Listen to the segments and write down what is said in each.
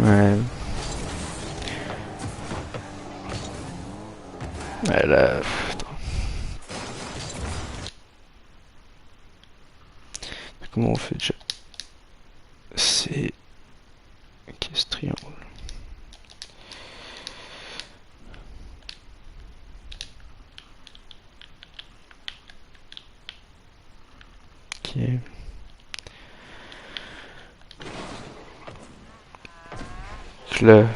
Ouais. Ouais, là... Putain. Comment on fait déjà? C'est... Caisse triangle. Ok. Donc là, je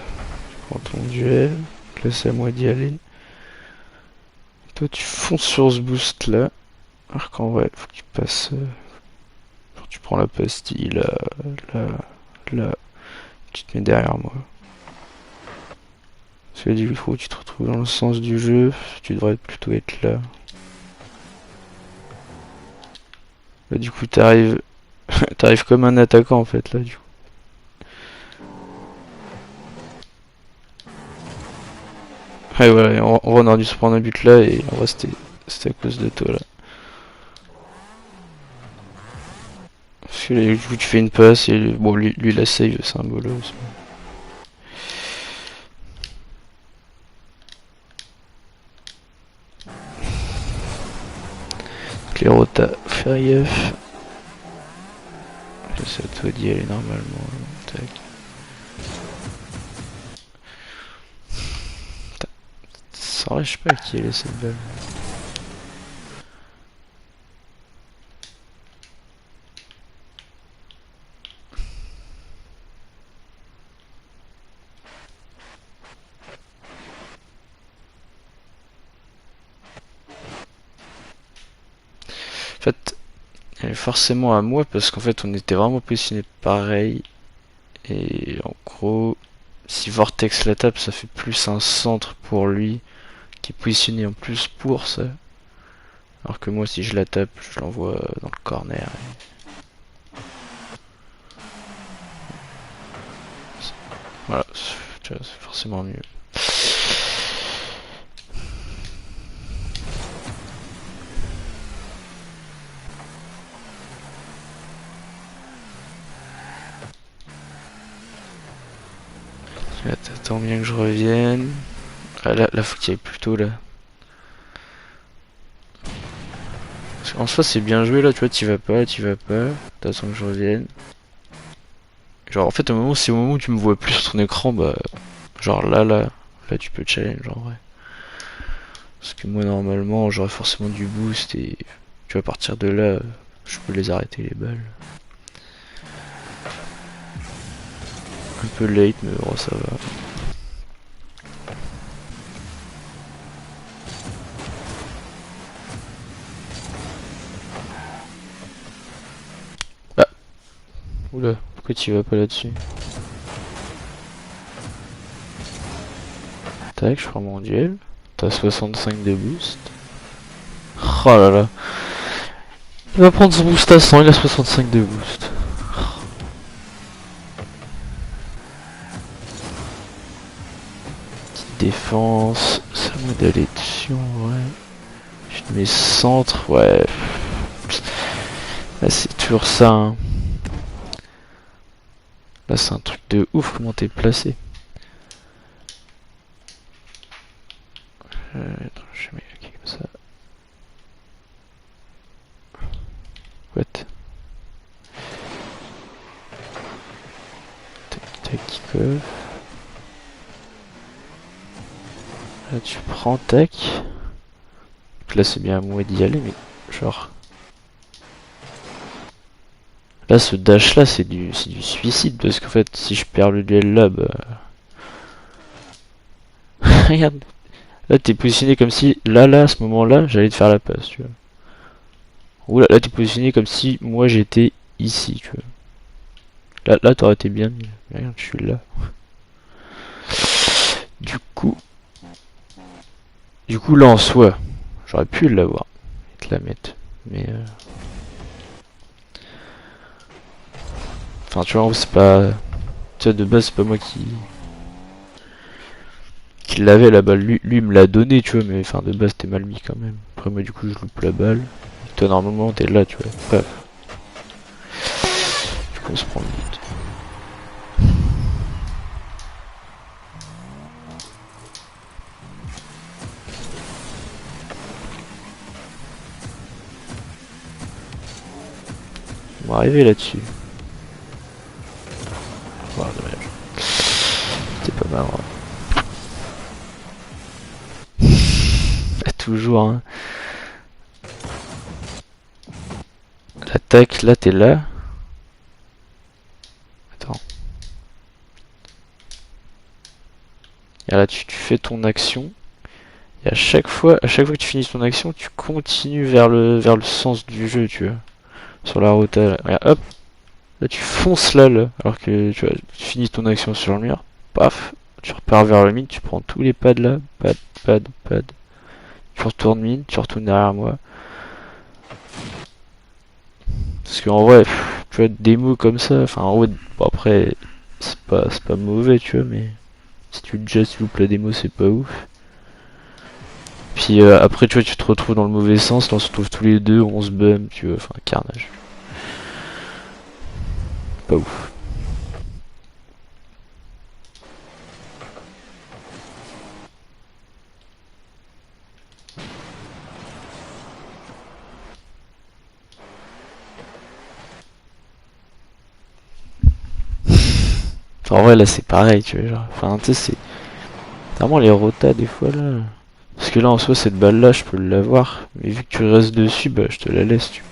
prends ton duel. Donc là, c'est à moi d'y aller. Toi, tu fonces sur ce boost là. Alors qu'en vrai, faut que tu passes. Faut que tu prends la pastille là, là, là. Tu te mets derrière moi. Parce que du coup, tu te retrouves dans le sens du jeu. Tu devrais plutôt être là. Là, du coup, t'arrives. T'arrives comme un attaquant en fait là, du coup. Ouais, voilà, on aurait dû se prendre un but là et en vrai, c'était à cause de toi là. Parce que là, du coup, tu fais une passe et bon, lui la save, c'est un bolos. Clairo, t'as fait gaffe. C'est à toi d'y aller normalement. Tac. Ça vrai, je sais pas à qui elle est cette balle. En fait, elle est forcément à moi parce qu'en fait, on était vraiment positionné pareil. Et en gros, si Vortex la tape, ça fait plus un centre pour lui qui est positionné en plus pour ça. Alors que moi, si je la tape, je l'envoie dans le corner. Voilà, c'est forcément mieux. Là, t'attends bien que je revienne. Ah, là, faut qu'il y aille plus tôt là. En soi, c'est bien joué là, tu vois, t'y vas pas. T'attends que je revienne. Genre, en fait, c'est au moment où tu me vois plus sur ton écran, bah, genre là, tu peux challenge en vrai. Parce que moi, normalement, j'aurais forcément du boost et tu vois, à partir de là, je peux les arrêter les balles. Un peu late, mais bon, ça va. Ah, oula, pourquoi tu vas pas là-dessus? Tac, je prends mon duel. T'as 65 de boost. Oh là là. Il va prendre son boost à 100, il a 65 de boost. Petite défense, ça me d'aller dessus en vrai. Je te mets centre, ouais. Là c'est toujours ça. Hein. Là c'est un truc de ouf comment t'es placé. Je mets comme ça. What? Tac tac coff. Là tu prends tac. Donc là c'est bien à moi d'y aller mais genre. Là ce dash là c'est du suicide parce qu'en fait si je perds le duel là bah. Regarde. Là t'es positionné comme si là à ce moment là j'allais te faire la passe tu vois. Ou là t'es positionné comme si moi j'étais ici tu vois. Là t'aurais été bien mieux. Regarde je suis là. Du coup. Du coup là en soi. J'aurais pu l'avoir. Et te la mettre. Mais enfin tu vois c'est pas. Tu vois de base c'est pas moi qui l'avait la balle. Lui me l'a donné tu vois mais enfin de base c'était mal mis quand même. Après moi du coup je loupe la balle. Et toi normalement t'es là tu vois. Bref. Du coup on se prend le but. On va arriver là-dessus. Voilà, dommage. C'est pas mal. Toujours, hein. L'attaque, là, t'es là. Attends. Et là, tu fais ton action. Et à chaque fois que tu finis ton action, tu continues vers le sens du jeu, tu vois. Sur la route, là. Regarde, hop. Là, tu fonces là. Alors que tu vois, tu finis ton action sur le mur. Paf. Tu repars vers le mine, tu prends tous les pads là. Pad. Tu retournes mine, tu retournes derrière moi. Parce qu'en vrai, tu vois, des mots comme ça, enfin en vrai, bon, après, c'est pas mauvais, tu vois, mais si tu just loupes la démo, c'est pas ouf. Puis après, tu vois, tu te retrouves dans le mauvais sens, là on se retrouve tous les deux, on se bum, tu vois, enfin, carnage. Pas ouf. En vrai, là, c'est pareil, tu vois, genre, enfin, tu sais, c'est vraiment les rotas, des fois, là. Parce que là, en soi, cette balle-là, je peux l'avoir, mais vu que tu restes dessus, bah, je te la laisse, tu vois.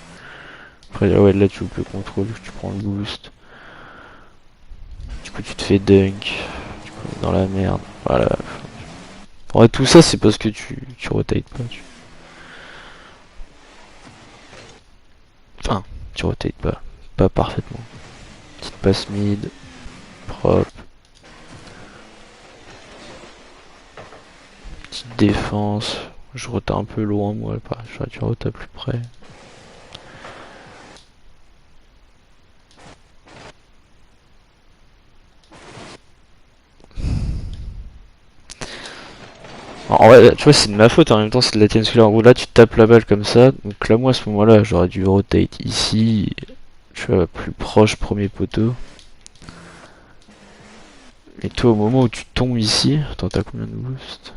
Après, ouais, là, tu loupes le contrôle, tu prends le boost. Du coup, tu te fais dunk, du coup, dans la merde, voilà. En vrai, tout ça, c'est parce que tu rotates pas, Enfin, tu rotates pas parfaitement. Petite passe mid, propre. Petite défense. Je rota un peu loin, moi, j'aurais dû rota plus près. En vrai, tu vois, c'est de ma faute, en même temps, c'est de la tienne. Parce que là, en gros, là, tu tapes la balle comme ça. Donc là, moi, à ce moment-là, j'aurais dû rotate ici. Tu vois, plus proche, premier poteau. Et toi, au moment où tu tombes ici, attends, t'as combien de boost?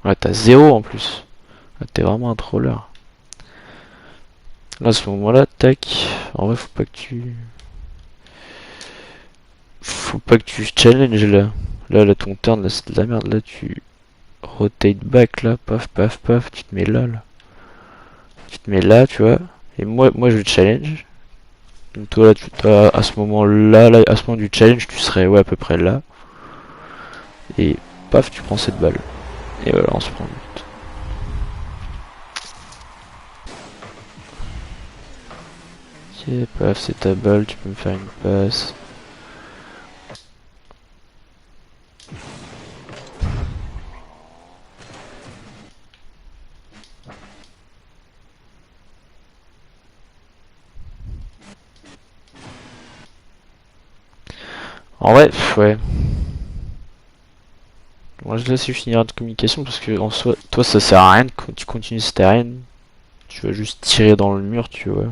Ouais, t'as 0 en plus. T'es vraiment un troller. Là, à ce moment-là, tac. En vrai, faut pas que tu challenges là. Là, ton turn, là, c'est de la merde. Là, tu rotate back, là, paf, tu te mets là. Tu te mets là, tu vois. Et moi je challenge. Donc toi, là, à ce moment-là, à ce moment du challenge, tu serais, ouais, à peu près là. Et paf, tu prends cette balle. Et voilà, on se prend le but. Ok, paf, c'est ta balle, tu peux me faire une passe. En vrai, ouais. Moi je laisse finir de communication parce que en soi, toi ça sert à rien que tu continues cette arène. Tu vas juste tirer dans le mur, tu vois.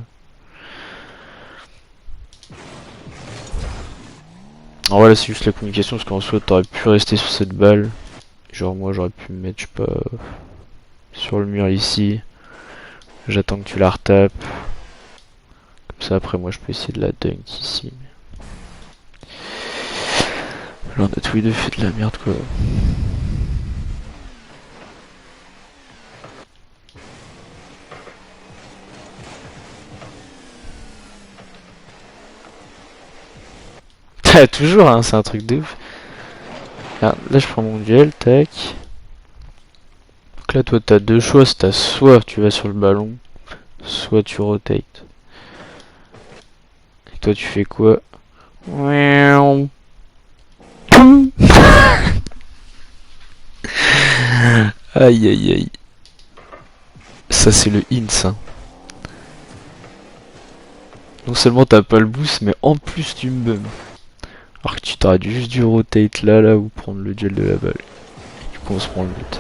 En vrai là c'est juste la communication parce qu'en soi t'aurais pu rester sur cette balle. Genre moi j'aurais pu me mettre, je sais pas, sur le mur ici. J'attends que tu la retapes. Comme ça après moi je peux essayer de la dunk ici. Là on a tous les deux fait de la merde quoi. Toujours hein, c'est un truc de ouf. Regarde, là je prends mon duel, tac. Donc là toi t'as deux choix, t'as soit tu vas sur le ballon, soit tu rotates. Et toi tu fais quoi? Aïe aïe aïe. Ça c'est le int hein. Non seulement t'as pas le boost mais en plus tu me bum. Alors que tu t'aurais juste dû rotate là ou prendre le duel de la balle. Et du coup on se prend le but.